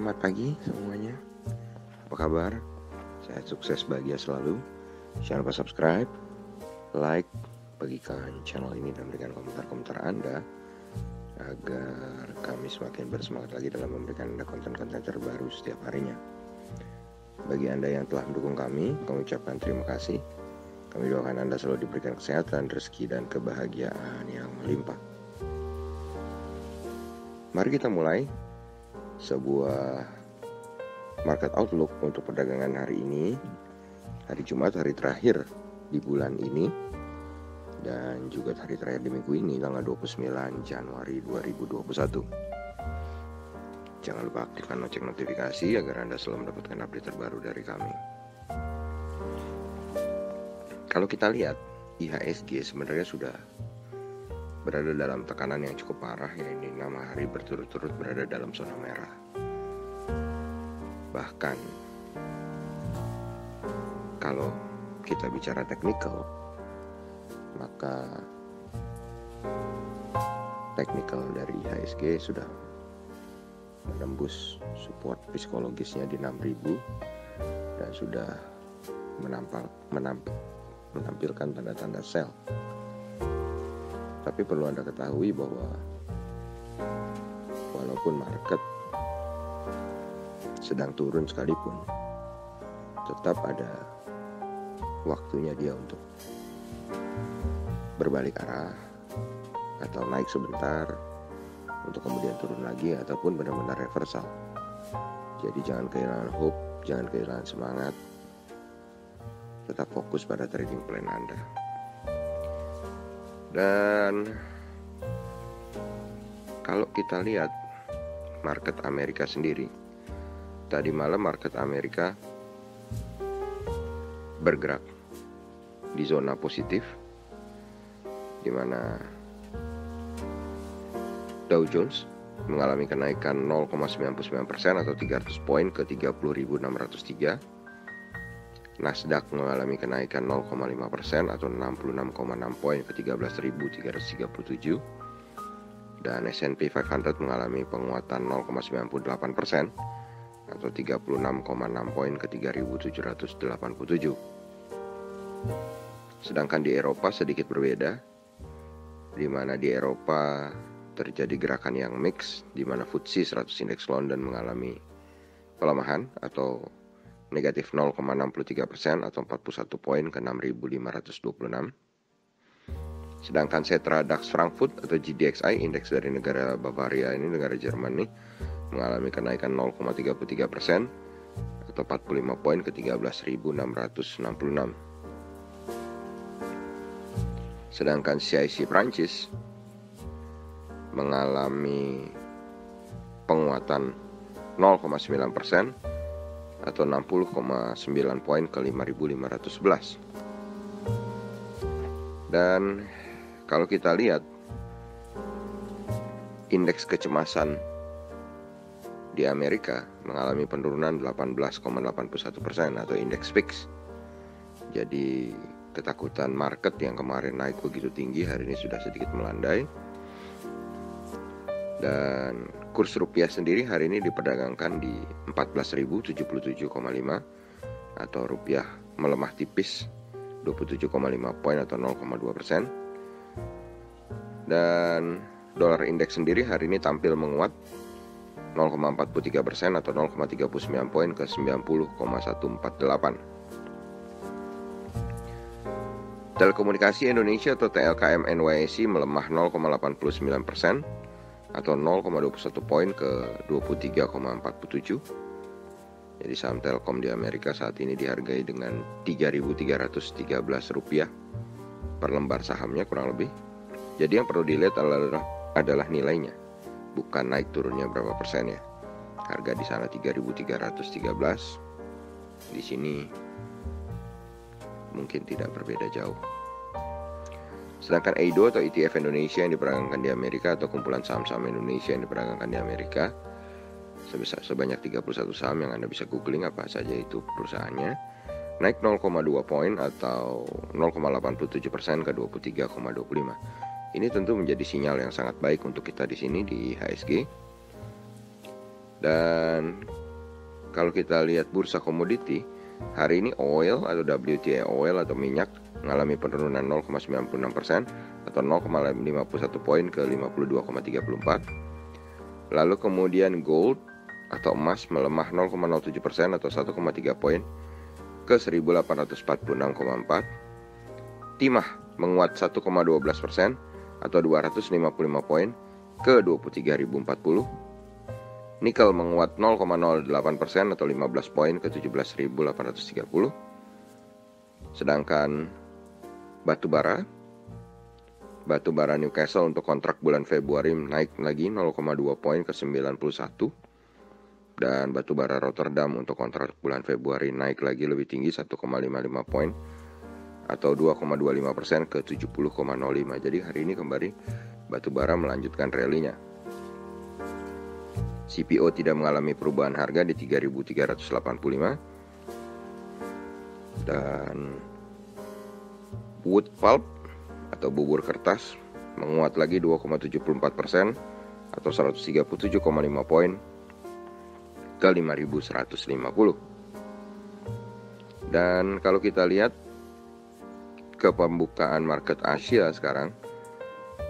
Selamat pagi semuanya. Apa kabar? Saya sukses, bahagia selalu. Jangan lupa subscribe, like, bagikan channel ini dan berikan komentar-komentar Anda agar kami semakin bersemangat lagi dalam memberikan Anda konten-konten terbaru setiap harinya. Bagi Anda yang telah mendukung kami ucapkan terima kasih. Kami doakan Anda selalu diberikan kesehatan, rezeki, dan kebahagiaan yang melimpah. Mari kita mulai sebuah market outlook untuk perdagangan hari ini, hari Jumat, hari terakhir di bulan ini, dan juga hari terakhir di minggu ini, tanggal 29 Januari 2021. Jangan lupa aktifkan lonceng notifikasi agar Anda selalu mendapatkan update terbaru dari kami. Kalau kita lihat, IHSG sebenarnya sudah berada dalam tekanan yang cukup parah, ya, ini 6 hari berturut-turut berada dalam zona merah. Bahkan kalau kita bicara teknikal, maka teknikal dari IHSG sudah menembus support psikologisnya di 6.000 dan sudah menampilkan tanda-tanda sell. Tapi perlu Anda ketahui bahwa walaupun market sedang turun sekalipun, tetap ada waktunya dia untuk berbalik arah atau naik sebentar untuk kemudian turun lagi ataupun benar-benar reversal. Jadi jangan kehilangan hope, jangan kehilangan semangat, tetap fokus pada trading plan Anda. Dan kalau kita lihat market Amerika sendiri, tadi malam market Amerika bergerak di zona positif, di mana Dow Jones mengalami kenaikan 0,99% atau 300 poin ke 30.603. Nasdaq mengalami kenaikan 0,5% atau 66,6 poin ke 13.337. Dan S&P 500 mengalami penguatan 0,98% atau 36,6 poin ke 3.787. Sedangkan di Eropa sedikit berbeda, di mana di Eropa terjadi gerakan yang mix, di mana FTSE 100 Index London mengalami pelemahan atau negatif 0,63% atau 41 poin ke 6.526. Sedangkan Xetra DAX Frankfurt atau GDXI, indeks dari negara Bavaria ini, negara Jerman nih, mengalami kenaikan 0,33% atau 45 poin ke 13.666. Sedangkan CIC Prancis mengalami penguatan 0,9% atau 60,9 poin ke 5.511. Dan kalau kita lihat indeks kecemasan di Amerika mengalami penurunan 18,81% atau indeks VIX. Jadi ketakutan market yang kemarin naik begitu tinggi hari ini sudah sedikit melandai. Dan kurs rupiah sendiri hari ini diperdagangkan di 14.077,5 atau rupiah melemah tipis 27,5 poin atau 0,2%. Dan dolar indeks sendiri hari ini tampil menguat 0,43% atau 0,39 poin ke 90,148. Telekomunikasi Indonesia atau TLKM NYSE melemah 0,89% atau 0,21 poin ke 23,47. Jadi saham Telkom di Amerika saat ini dihargai dengan Rp3.313 per lembar sahamnya kurang lebih. Jadi yang perlu dilihat adalah nilainya, bukan naik turunnya berapa persen ya. Harga di sana 3.313, di sini mungkin tidak berbeda jauh. Sedangkan EIDO atau ETF Indonesia yang diperdagangkan di Amerika atau kumpulan saham-saham Indonesia yang diperdagangkan di Amerika sebanyak 31 saham yang Anda bisa googling apa saja itu perusahaannya, naik 0,2 poin atau 0,87% ke 23,25. Ini tentu menjadi sinyal yang sangat baik untuk kita di sini di IHSG. Dan kalau kita lihat bursa komoditi, hari ini oil atau WTI oil atau minyak mengalami penurunan 0,96% atau 0,51 poin ke 52,34. Lalu kemudian gold atau emas melemah 0,07% atau 1,3 poin ke 1846,4. Timah menguat 1,12% atau 255 poin ke 23.040. Nikel menguat 0,08% atau 15 poin ke 17.830. Sedangkan batu bara Newcastle untuk kontrak bulan Februari naik lagi 0,2 poin ke 91. Dan batu bara Rotterdam untuk kontrak bulan Februari naik lagi lebih tinggi 1,55 poin atau 2,25% ke 70,05. Jadi hari ini kembali batu bara melanjutkan rally-nya. CPO tidak mengalami perubahan harga di 3.385. Dan wood pulp atau bubur kertas menguat lagi 2,74% atau 137,5 poin ke 5.150. Dan kalau kita lihat ke pembukaan market Asia sekarang,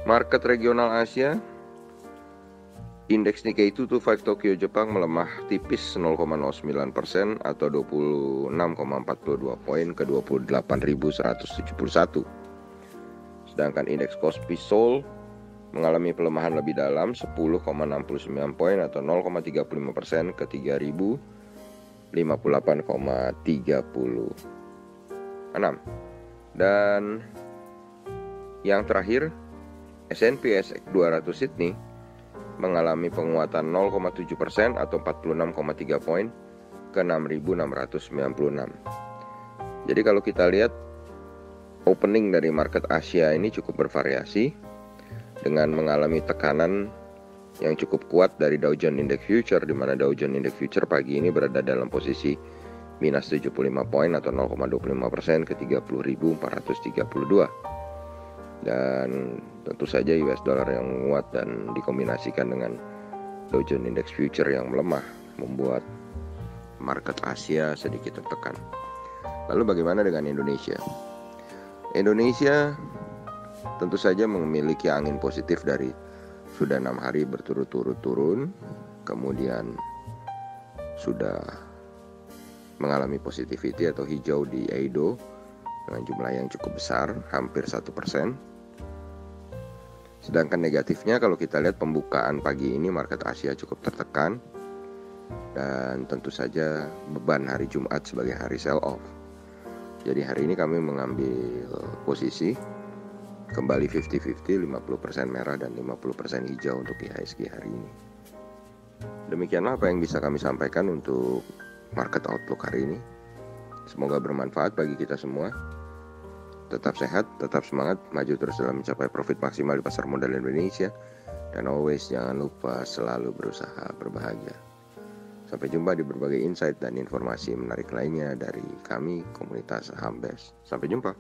market regional Asia, indeks Nikkei 225 Tokyo Jepang melemah tipis 0,09% atau 26,42 poin ke 28.171. Sedangkan indeks Kospi Seoul mengalami pelemahan lebih dalam 10,69 poin atau 0,35% ke 3.058,36. Dan yang terakhir, S&P SX 200 Sydney mengalami penguatan 0,7% atau 46,3 poin ke 6.696. Jadi kalau kita lihat opening dari market Asia ini cukup bervariasi dengan mengalami tekanan yang cukup kuat dari Dow Jones Index Future, di mana Dow Jones Index Future pagi ini berada dalam posisi minus 75 poin atau 0,25% ke 30.432. Dan tentu saja US dollar yang menguat dan dikombinasikan dengan Dow Jones Index Future yang melemah membuat market Asia sedikit tertekan. Lalu bagaimana dengan Indonesia? Indonesia tentu saja memiliki angin positif dari sudah 6 hari berturut-turut turun, kemudian sudah mengalami positivity atau hijau di Eido dengan jumlah yang cukup besar, hampir 1%. Sedangkan negatifnya kalau kita lihat pembukaan pagi ini market Asia cukup tertekan dan tentu saja beban hari Jumat sebagai hari sell off. Jadi hari ini kami mengambil posisi kembali 50-50, 50% merah dan 50% hijau untuk IHSG hari ini. Demikianlah apa yang bisa kami sampaikan untuk market outlook hari ini. Semoga bermanfaat bagi kita semua. Tetap sehat, tetap semangat, maju terus dalam mencapai profit maksimal di pasar modal Indonesia. Dan always jangan lupa selalu berusaha berbahagia. Sampai jumpa di berbagai insight dan informasi menarik lainnya dari kami, komunitas Saham Best. Sampai jumpa.